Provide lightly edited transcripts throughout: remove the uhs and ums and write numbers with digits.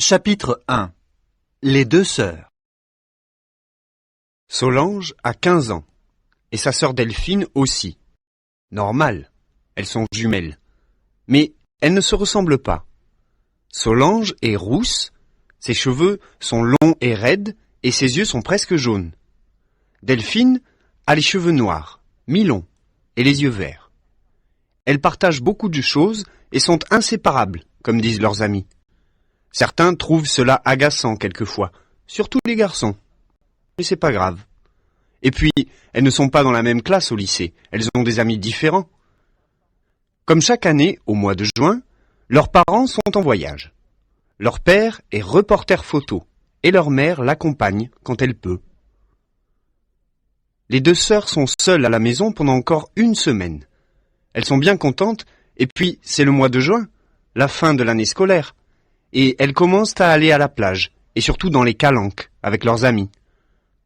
Chapitre 1. Les deux sœurs. Solange a 15 ans, et sa sœur Delphine aussi. Normal, elles sont jumelles. Mais elles ne se ressemblent pas. Solange est rousse, ses cheveux sont longs et raides, et ses yeux sont presque jaunes. Delphine a les cheveux noirs, mi-longs, et les yeux verts. Elles partagent beaucoup de choses et sont inséparables, comme disent leurs amis. Certains trouvent cela agaçant quelquefois, surtout les garçons. Mais c'est pas grave. Et puis, elles ne sont pas dans la même classe au lycée, elles ont des amis différents. Comme chaque année, au mois de juin, leurs parents sont en voyage. Leur père est reporter photo, et leur mère l'accompagne quand elle peut. Les deux sœurs sont seules à la maison pendant encore une semaine. Elles sont bien contentes, et puis c'est le mois de juin, la fin de l'année scolaire. Et elles commencent à aller à la plage, et surtout dans les calanques, avec leurs amis.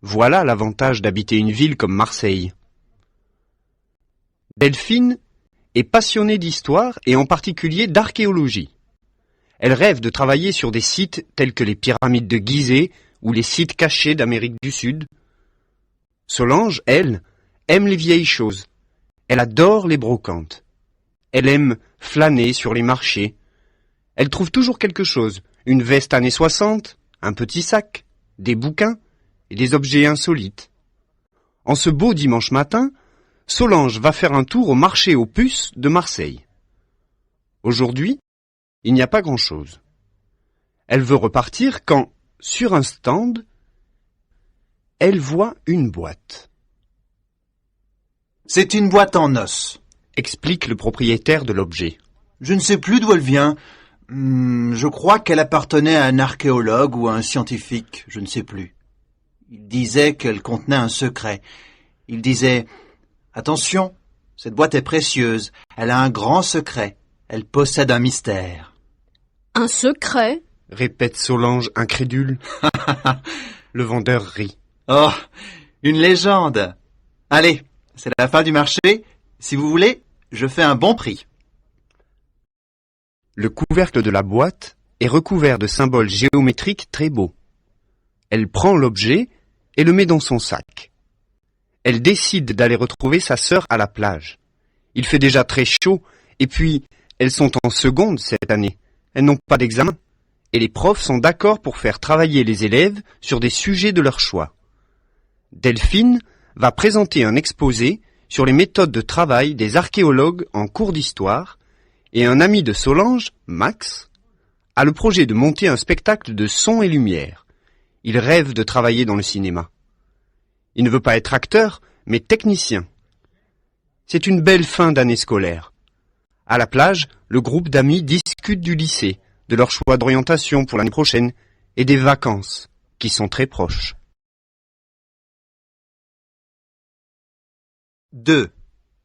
Voilà l'avantage d'habiter une ville comme Marseille. Delphine est passionnée d'histoire et en particulier d'archéologie. Elle rêve de travailler sur des sites tels que les pyramides de Gizeh ou les sites cachés d'Amérique du Sud. Solange, elle, aime les vieilles choses. Elle adore les brocantes. Elle aime flâner sur les marchés. Elle trouve toujours quelque chose, une veste années 60, un petit sac, des bouquins et des objets insolites. En ce beau dimanche matin, Solange va faire un tour au marché aux puces de Marseille. Aujourd'hui, il n'y a pas grand-chose. Elle veut repartir quand, sur un stand, elle voit une boîte. C'est une boîte en os, Explique le propriétaire de l'objet. Je ne sais plus d'où elle vient. Je crois qu'elle appartenait à un archéologue ou à un scientifique, je ne sais plus. Il disait qu'elle contenait un secret. Il disait « Attention, cette boîte est précieuse, elle a un grand secret, elle possède un mystère. » Un secret ? Répète Solange incrédule. Le vendeur rit. Oh, une légende. Allez, c'est la fin du marché. Si vous voulez, je fais un bon prix. Le couvercle de la boîte est recouvert de symboles géométriques très beaux. Elle prend l'objet et le met dans son sac. Elle décide d'aller retrouver sa sœur à la plage. Il fait déjà très chaud et puis elles sont en seconde cette année. Elles n'ont pas d'examen et les profs sont d'accord pour faire travailler les élèves sur des sujets de leur choix. Delphine va présenter un exposé sur les méthodes de travail des archéologues en cours d'histoire. Et un ami de Solange, Max, a le projet de monter un spectacle de son et lumière. Il rêve de travailler dans le cinéma. Il ne veut pas être acteur, mais technicien. C'est une belle fin d'année scolaire. À la plage, le groupe d'amis discute du lycée, de leur choix d'orientation pour l'année prochaine et des vacances, qui sont très proches. 2.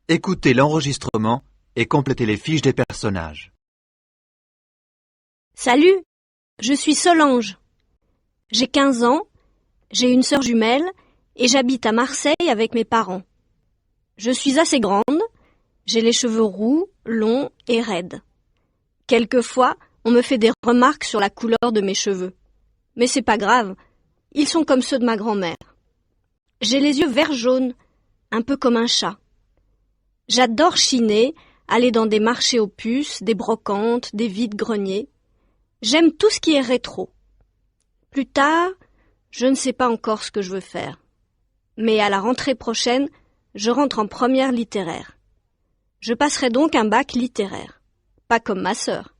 Écoutez l'enregistrement et complétez les fiches des personnages. Salut, je suis Solange. J'ai 15 ans, j'ai une sœur jumelle et j'habite à Marseille avec mes parents. Je suis assez grande, j'ai les cheveux roux, longs et raides. Quelquefois, on me fait des remarques sur la couleur de mes cheveux. Mais c'est pas grave, ils sont comme ceux de ma grand-mère. J'ai les yeux vert-jaune, un peu comme un chat. J'adore chiner, aller dans des marchés aux puces, des brocantes, des vides-greniers. J'aime tout ce qui est rétro. Plus tard, je ne sais pas encore ce que je veux faire. Mais à la rentrée prochaine, je rentre en première littéraire. Je passerai donc un bac littéraire. Pas comme ma sœur.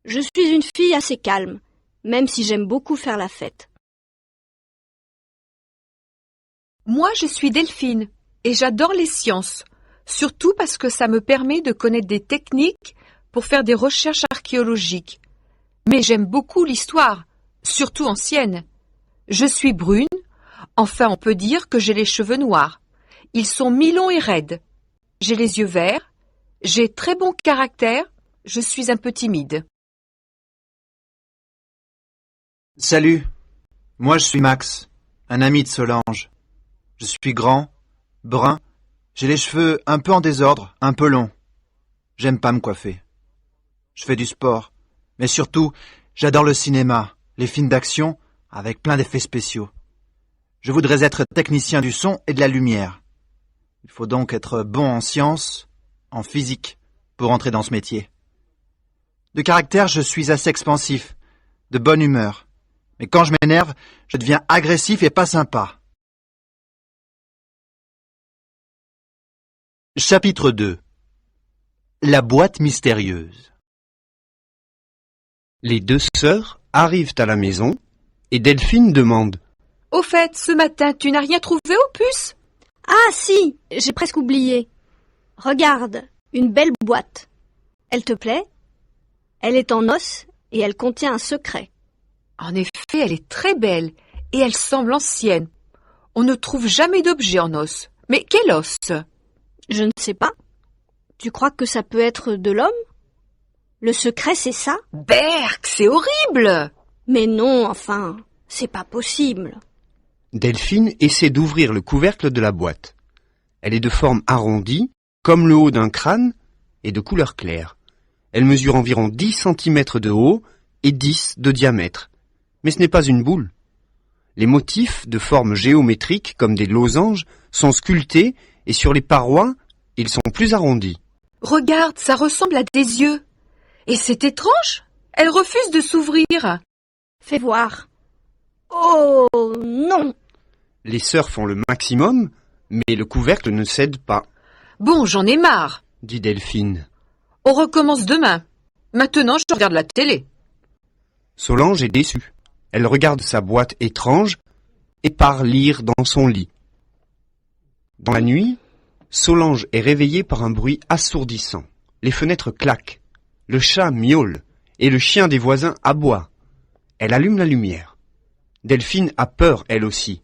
Je suis une fille assez calme, même si j'aime beaucoup faire la fête. Moi, je suis Delphine et j'adore les sciences. Surtout parce que ça me permet de connaître des techniques pour faire des recherches archéologiques. Mais j'aime beaucoup l'histoire, surtout ancienne. Je suis brune, enfin on peut dire que j'ai les cheveux noirs. Ils sont mi-longs et raides. J'ai les yeux verts, j'ai très bon caractère, je suis un peu timide. Salut, moi je suis Max, un ami de Solange. Je suis grand, brun. J'ai les cheveux un peu en désordre, un peu longs. J'aime pas me coiffer. Je fais du sport, mais surtout, J'adore le cinéma, les films d'action, avec plein d'effets spéciaux. Je voudrais être technicien du son et de la lumière. Il faut donc être bon en sciences, en physique, pour entrer dans ce métier. De caractère, je suis assez expansif, de bonne humeur. Mais quand je m'énerve, je deviens agressif et pas sympa. Chapitre 2. La boîte mystérieuse. Les deux sœurs arrivent à la maison et Delphine demande: Au fait, ce matin, tu n'as rien trouvé aux puces? Ah si, j'ai presque oublié. Regarde, une belle boîte. Elle te plaît? Elle est en os et elle contient un secret. En effet, elle est très belle et elle semble ancienne. On ne trouve jamais d'objet en os. Mais quel os? Je ne sais pas. Tu crois que ça peut être de l'homme? Le secret, c'est ça? Berk, c'est horrible! Mais non, enfin, c'est pas possible. Delphine essaie d'ouvrir le couvercle de la boîte. Elle est de forme arrondie, comme le haut d'un crâne, et de couleur claire. Elle mesure environ 10 cm de haut et 10 de diamètre. Mais ce n'est pas une boule. Les motifs de forme géométrique, comme des losanges, sont sculptés et sur les parois, ils sont plus arrondis. Regarde, ça ressemble à des yeux. Et c'est étrange, elle refuse de s'ouvrir. Fais voir. Oh non! Les sœurs font le maximum, mais le couvercle ne cède pas, Bon, j'en ai marre. dit Delphine. On recommence demain. Maintenant, je regarde la télé. Solange est déçue. Elle regarde sa boîte étrange et part lire dans son lit. Dans la nuit, Solange est réveillée par un bruit assourdissant. Les fenêtres claquent, le chat miaule et le chien des voisins aboie. Elle allume la lumière. Delphine a peur, elle aussi,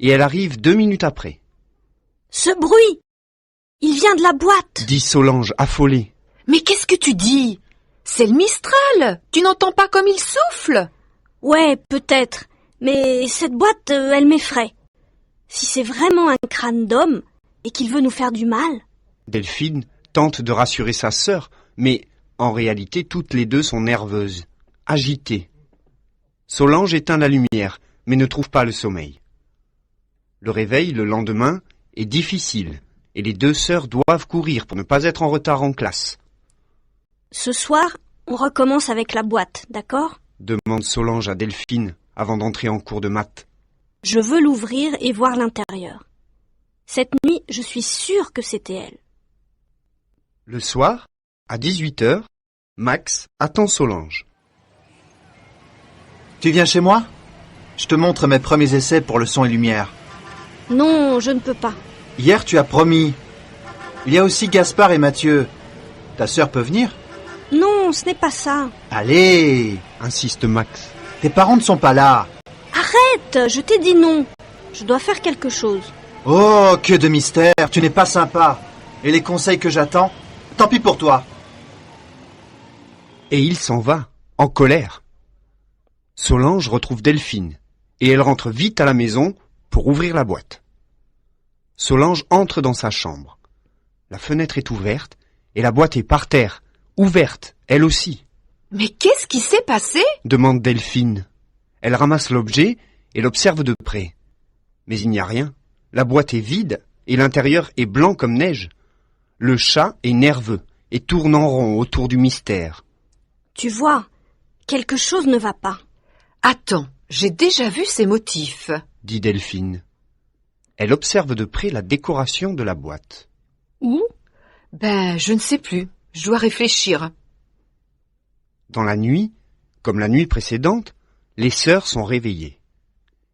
et elle arrive 2 minutes après. Ce bruit! Il vient de la boîte! Dit Solange affolée. Mais qu'est-ce que tu dis? C'est le Mistral. Tu n'entends pas comme il souffle? Ouais, peut-être, mais cette boîte, elle m'effraie. Si c'est vraiment un crâne d'homme et qu'il veut nous faire du mal... Delphine tente de rassurer sa sœur, mais en réalité toutes les deux sont nerveuses, agitées. Solange éteint la lumière, mais ne trouve pas le sommeil. Le réveil, le lendemain, est difficile, et les deux sœurs doivent courir pour ne pas être en retard en classe. Ce soir, on recommence avec la boîte, d'accord? Demande Solange à Delphine avant d'entrer en cours de maths. Je veux l'ouvrir et voir l'intérieur. Cette nuit, je suis sûre que c'était elle. Le soir, à 18h, Max attend Solange. Tu viens chez moi? Je te montre mes premiers essais pour le son et lumière. Non, je ne peux pas. Hier, tu as promis. Il y a aussi Gaspard et Mathieu. Ta sœur peut venir? Non, ce n'est pas ça. Allez! Insiste Max. Tes parents ne sont pas là. Arrête, je t'ai dit non. Je dois faire quelque chose. Oh, que de mystère! Tu n'es pas sympa. Et les conseils que j'attends? Tant pis pour toi. Et il s'en va, en colère. Solange retrouve Delphine, et elle rentre vite à la maison pour ouvrir la boîte. Solange entre dans sa chambre. La fenêtre est ouverte, et la boîte est par terre, ouverte, elle aussi. Mais qu'est-ce qui s'est passé? Demande Delphine. Elle ramasse l'objet et l'observe de près. Mais il n'y a rien. La boîte est vide, et l'intérieur est blanc comme neige. Le chat est nerveux, et tourne en rond autour du mystère. Tu vois, quelque chose ne va pas. Attends, j'ai déjà vu ces motifs. Dit Delphine. Elle observe de près la décoration de la boîte. Où? Ben, je ne sais plus. Je dois réfléchir. Dans la nuit, comme la nuit précédente, les sœurs sont réveillées.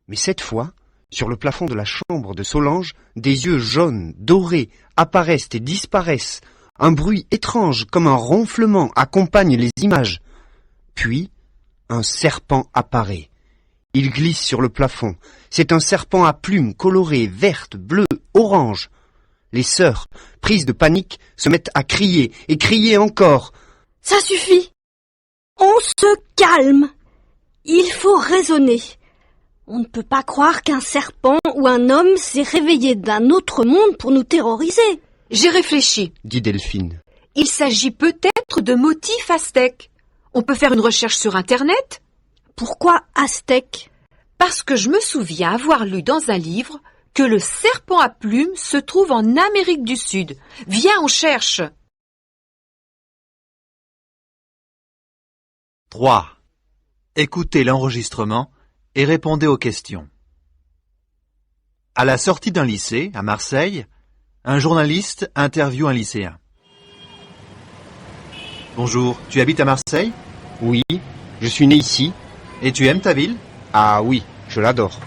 Mais cette fois, sur le plafond de la chambre de Solange, des yeux jaunes, dorés, apparaissent et disparaissent. Un bruit étrange, comme un ronflement, accompagne les images. Puis, un serpent apparaît. Il glisse sur le plafond. C'est un serpent à plumes colorées, vertes, bleues, oranges. Les sœurs, prises de panique, se mettent à crier, et crier encore. Ça suffit. On se calme. Il faut raisonner. On ne peut pas croire qu'un serpent ou un homme s'est réveillé d'un autre monde pour nous terroriser. J'ai réfléchi. Dit Delphine. Il s'agit peut-être de motifs aztèques. On peut faire une recherche sur Internet. Pourquoi Aztèque? Parce que je me souviens avoir lu dans un livre que le serpent à plumes se trouve en Amérique du Sud. Viens, on cherche. 3. Écoutez l'enregistrement et répondez aux questions. À la sortie d'un lycée, à Marseille, un journaliste interviewe un lycéen. Bonjour, tu habites à Marseille? Oui, je suis né ici. Et tu aimes ta ville? Ah oui, je l'adore.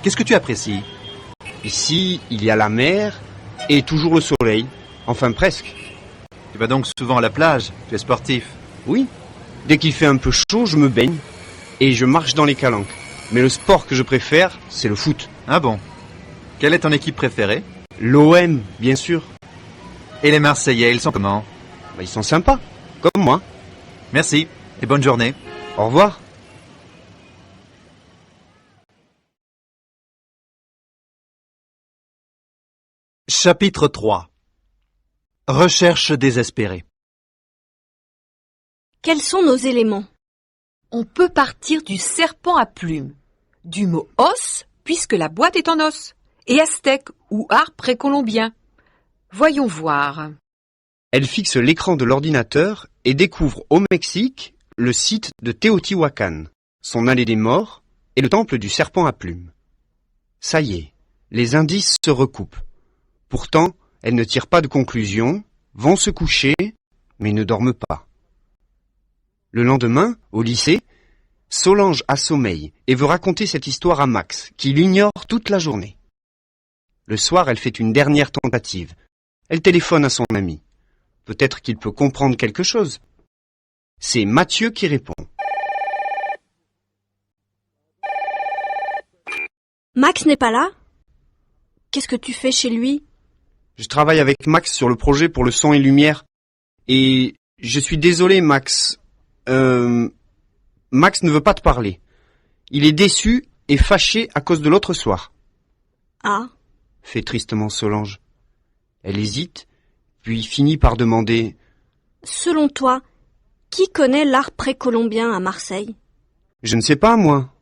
Qu'est-ce que tu apprécies? Ici, il y a la mer et toujours le soleil. Enfin presque. Tu vas donc souvent à la plage, tu es sportif. Oui, dès qu'il fait un peu chaud, je me baigne et je marche dans les calanques. Mais le sport que je préfère, c'est le foot. Ah bon? Quelle est ton équipe préférée? L'OM, bien sûr. Et les Marseillais, ils sont comment? Ils sont sympas, comme moi. Merci et bonne journée. Au revoir. Chapitre 3. Recherche désespérée. Quels sont nos éléments? On peut partir du serpent à plumes, du mot os, puisque la boîte est en os, et aztèque ou art précolombien. Voyons voir. Elle fixe l'écran de l'ordinateur et découvre au Mexique le site de Teotihuacan, son allée des morts et le temple du serpent à plumes. Ça y est, les indices se recoupent. Pourtant, elles ne tirent pas de conclusion, vont se coucher, mais ne dorment pas. Le lendemain, au lycée, Solange a sommeil et veut raconter cette histoire à Max, qui l'ignore toute la journée. Le soir, elle fait une dernière tentative. Elle téléphone à son ami. Peut-être qu'il peut comprendre quelque chose. C'est Mathieu qui répond. Max n'est pas là? Qu'est-ce que tu fais chez lui? Je travaille avec Max sur le projet pour le son et lumière. Et je suis désolé, Max. Max ne veut pas te parler. Il est déçu et fâché à cause de l'autre soir. Ah, Fait tristement Solange. Elle hésite, puis finit par demander selon toi, qui connaît l'art précolombien à Marseille? « Je ne sais pas, moi.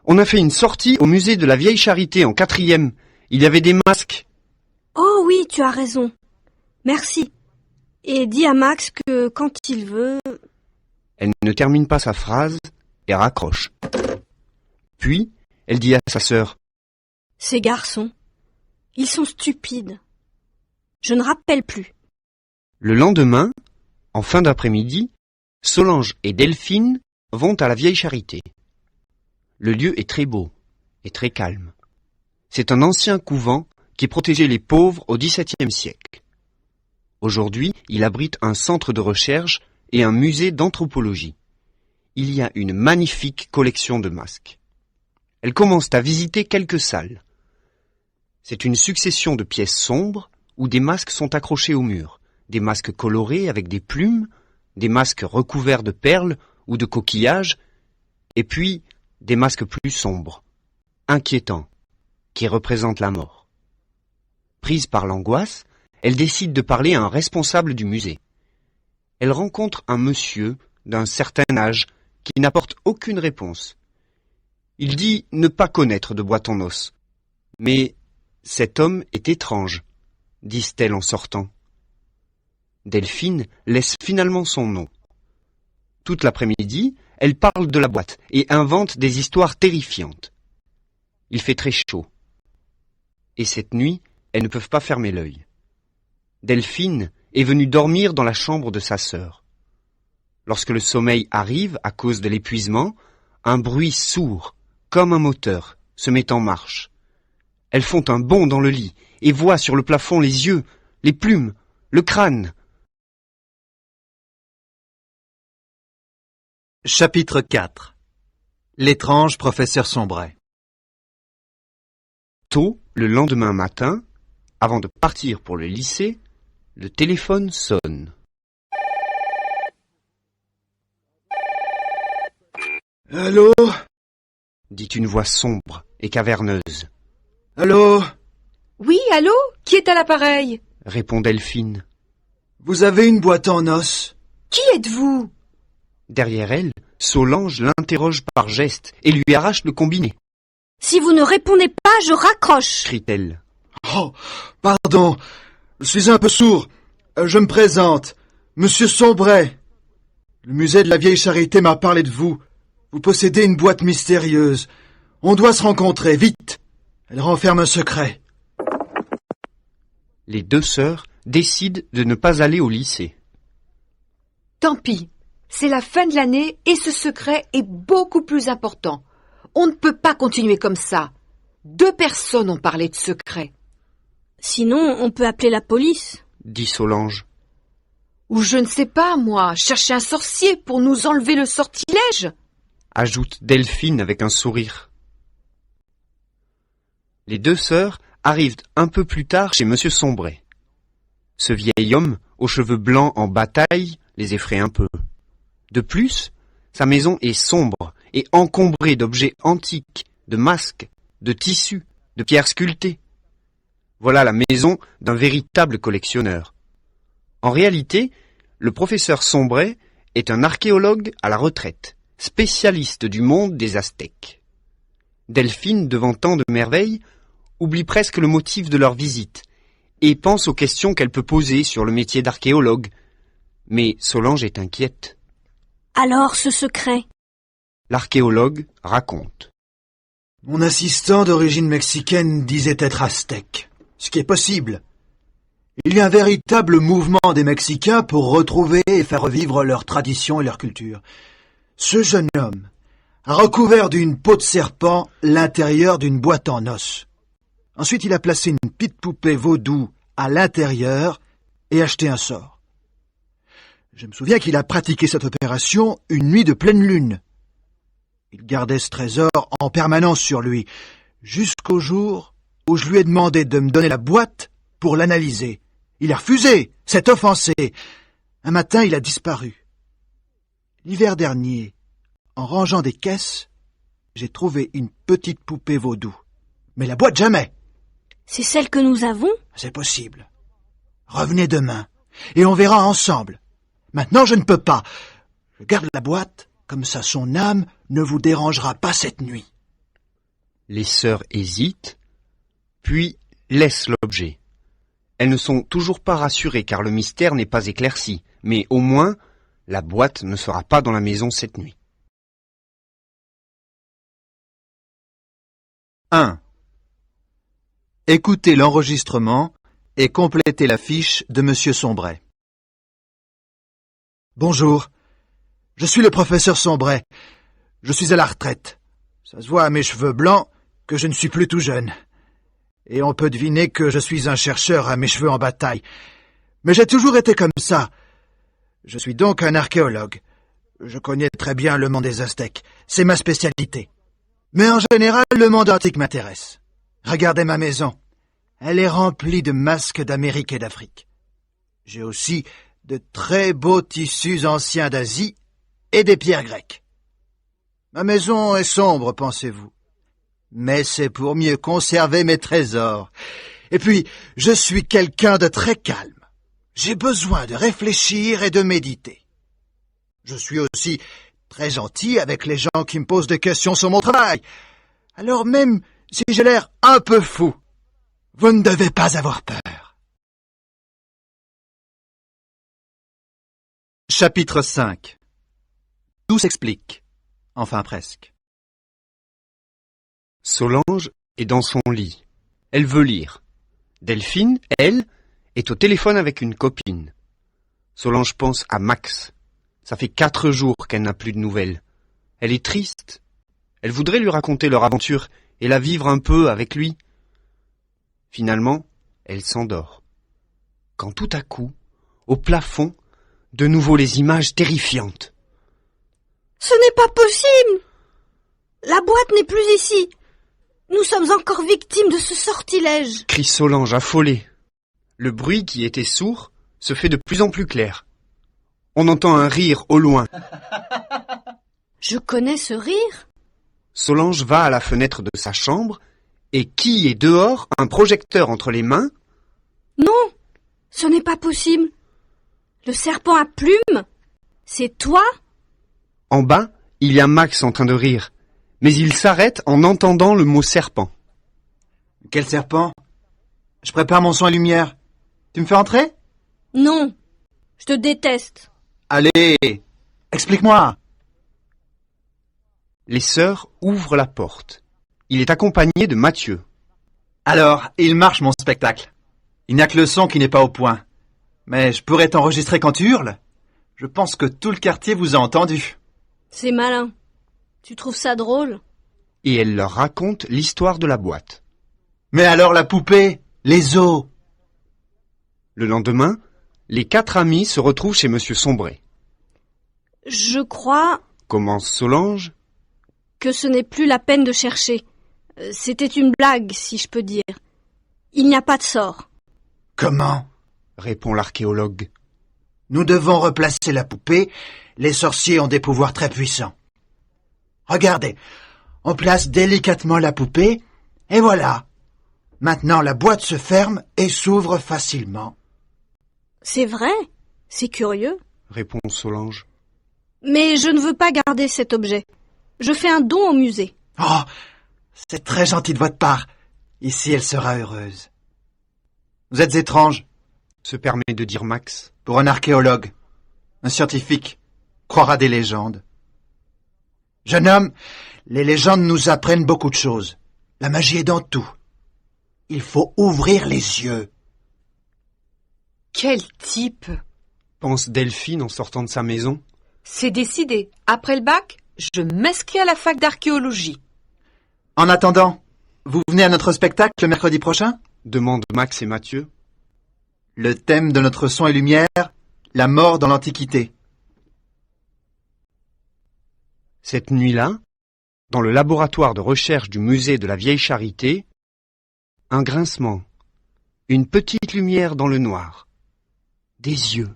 On a fait une sortie au musée de la Vieille Charité en 4e. Il y avait des masques. Oh oui, tu as raison. Merci. Et dis à Max que quand il veut... » Elle ne termine pas sa phrase et raccroche. Puis, elle dit à sa sœur « Ces garçons, ils sont stupides. Je ne rappelle plus. » Le lendemain, en fin d'après-midi, Solange et Delphine vont à la Vieille Charité. Le lieu est très beau et très calme. C'est un ancien couvent qui protégeait les pauvres au XVIIe siècle. Aujourd'hui, il abrite un centre de recherche et un musée d'anthropologie. Il y a une magnifique collection de masques. Elles commencent à visiter quelques salles. C'est une succession de pièces sombres où des masques sont accrochés au mur, des masques colorés avec des plumes, des masques recouverts de perles ou de coquillages, et puis des masques plus sombres, inquiétants, qui représentent la mort. Prise par l'angoisse, elle décide de parler à un responsable du musée. Elle rencontre un monsieur d'un certain âge qui n'apporte aucune réponse. Il dit ne pas connaître de boîte en os. Mais cet homme est étrange, disent-elles en sortant. Delphine laisse finalement son nom. Toute l'après-midi, elle parle de la boîte et invente des histoires terrifiantes. Il fait très chaud. Et cette nuit, elles ne peuvent pas fermer l'œil. Delphine est venue dormir dans la chambre de sa sœur. Lorsque le sommeil arrive à cause de l'épuisement, un bruit sourd, comme un moteur, se met en marche. Elles font un bond dans le lit et voient sur le plafond les yeux, les plumes, le crâne. Chapitre 4. L'étrange professeur Sombray. Tôt, le lendemain matin, avant de partir pour le lycée, le téléphone sonne. Allô? Dit une voix sombre et caverneuse. Allô? Oui, allô? Qui est à l'appareil? Répond Delphine. Vous avez une boîte en os? Qui êtes-vous? Derrière elle, Solange l'interroge par geste et lui arrache le combiné. Si vous ne répondez pas, je raccroche. Crie-t-elle. Oh, pardon, je suis un peu sourd. Je me présente, Monsieur Sombray. Le musée de la Vieille Charité m'a parlé de vous. Vous possédez une boîte mystérieuse. On doit se rencontrer, vite. Elle renferme un secret. Les deux sœurs décident de ne pas aller au lycée. Tant pis, c'est la fin de l'année et ce secret est beaucoup plus important. On ne peut pas continuer comme ça. 2 personnes ont parlé de secret. Sinon, on peut appeler la police. Dit Solange. Ou je ne sais pas, moi, chercher un sorcier pour nous enlever le sortilège. Ajoute Delphine avec un sourire. Les deux sœurs arrivent un peu plus tard chez Monsieur Sombray. Ce vieil homme, aux cheveux blancs en bataille, les effraie un peu. De plus, sa maison est sombre et encombrée d'objets antiques, de masques, de tissus, de pierres sculptées. Voilà la maison d'un véritable collectionneur. En réalité, le professeur Sombray est un archéologue à la retraite, spécialiste du monde des Aztèques. Delphine, devant tant de merveilles, oublie presque le motif de leur visite et pense aux questions qu'elle peut poser sur le métier d'archéologue. Mais Solange est inquiète. Alors, ce secret? L'archéologue raconte. Mon assistant d'origine mexicaine disait être aztèque, ce qui est possible. Il y a un véritable mouvement des Mexicains pour retrouver et faire revivre leurs traditions et leur culture. Ce jeune homme a recouvert d'une peau de serpent l'intérieur d'une boîte en os. Ensuite, il a placé une petite poupée vaudou à l'intérieur et acheté un sort. Je me souviens qu'il a pratiqué cette opération une nuit de pleine lune. Il gardait ce trésor en permanence sur lui, jusqu'au jour où je lui ai demandé de me donner la boîte pour l'analyser. Il a refusé, s'est offensé. Un matin, il a disparu. L'hiver dernier, en rangeant des caisses, j'ai trouvé une petite poupée vaudou. Mais la boîte, jamais. C'est celle que nous avons? C'est possible. Revenez demain, et on verra ensemble. Maintenant, je ne peux pas. Je garde la boîte, comme ça son âme ne vous dérangera pas cette nuit. Les sœurs hésitent, puis laissent l'objet. Elles ne sont toujours pas rassurées car le mystère n'est pas éclairci, mais au moins, la boîte ne sera pas dans la maison cette nuit. 1. Écoutez l'enregistrement et complétez la fiche de Monsieur Sombray. Bonjour, je suis le professeur Sombray. Je suis à la retraite. Ça se voit à mes cheveux blancs que je ne suis plus tout jeune. Et on peut deviner que je suis un chercheur à mes cheveux en bataille. Mais j'ai toujours été comme ça. Je suis donc un archéologue. Je connais très bien le monde des Aztèques. C'est ma spécialité. Mais en général, le monde antique m'intéresse. Regardez ma maison. Elle est remplie de masques d'Amérique et d'Afrique. J'ai aussi de très beaux tissus anciens d'Asie et des pierres grecques. Ma maison est sombre, pensez-vous. Mais c'est pour mieux conserver mes trésors. Et puis, je suis quelqu'un de très calme. J'ai besoin de réfléchir et de méditer. Je suis aussi très gentil avec les gens qui me posent des questions sur mon travail. Alors même si j'ai l'air un peu fou, vous ne devez pas avoir peur. Chapitre 5. Tout s'explique. Enfin presque. Solange est dans son lit. Elle veut lire. Delphine, elle, est au téléphone avec une copine. Solange pense à Max. Ça fait 4 jours qu'elle n'a plus de nouvelles. Elle est triste. Elle voudrait lui raconter leur aventure et la vivre un peu avec lui. Finalement, elle s'endort. Quand tout à coup, au plafond, de nouveau les images terrifiantes. Ce n'est pas possible! La boîte n'est plus ici. Nous sommes encore victimes de ce sortilège. Crie Solange affolée. Le bruit qui était sourd se fait de plus en plus clair. On entend un rire au loin. Je connais ce rire. Solange va à la fenêtre de sa chambre et qui est dehors, un projecteur entre les mains? Non, ce n'est pas possible. Le serpent à plumes? C'est toi? En bas, il y a Max en train de rire, mais il s'arrête en entendant le mot serpent. Quel serpent? Je prépare mon son et lumière. Tu me fais entrer? Non, je te déteste. Allez, explique-moi. Les sœurs ouvrent la porte. Il est accompagné de Mathieu. Alors, il marche mon spectacle. Il n'y a que le son qui n'est pas au point. Mais je pourrais t'enregistrer quand tu hurles. Je pense que tout le quartier vous a entendu. C'est malin. Tu trouves ça drôle? Et elle leur raconte l'histoire de la boîte. Mais alors la poupée, les os. Le lendemain, les 4 amis se retrouvent chez Monsieur Sombret. Je crois Commence Solange. que ce n'est plus la peine de chercher. C'était une blague, si je peux dire. Il n'y a pas de sort. Comment? Répond l'archéologue. Nous devons replacer la poupée. Les sorciers ont des pouvoirs très puissants. Regardez, on place délicatement la poupée, et voilà. Maintenant la boîte se ferme et s'ouvre facilement. C'est vrai? C'est curieux. Répond Solange. Mais je ne veux pas garder cet objet. Je fais un don au musée. Oh, c'est très gentil de votre part. Ici, elle sera heureuse. Vous êtes étrange, Se permet de dire Max. pour un archéologue. Un scientifique croira des légendes. Jeune homme, les légendes nous apprennent beaucoup de choses. La magie est dans tout. Il faut ouvrir les yeux. Quel type! Pense Delphine en sortant de sa maison. C'est décidé. Après le bac, je m'inscris à la fac d'archéologie. En attendant, vous venez à notre spectacle le mercredi prochain? Demande Max et Mathieu. Le thème de notre son et lumière, la mort dans l'Antiquité. Cette nuit-là, dans le laboratoire de recherche du musée de la Vieille Charité, un grincement, une petite lumière dans le noir, des yeux,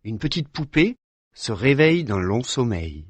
une petite poupée se réveille d'un long sommeil.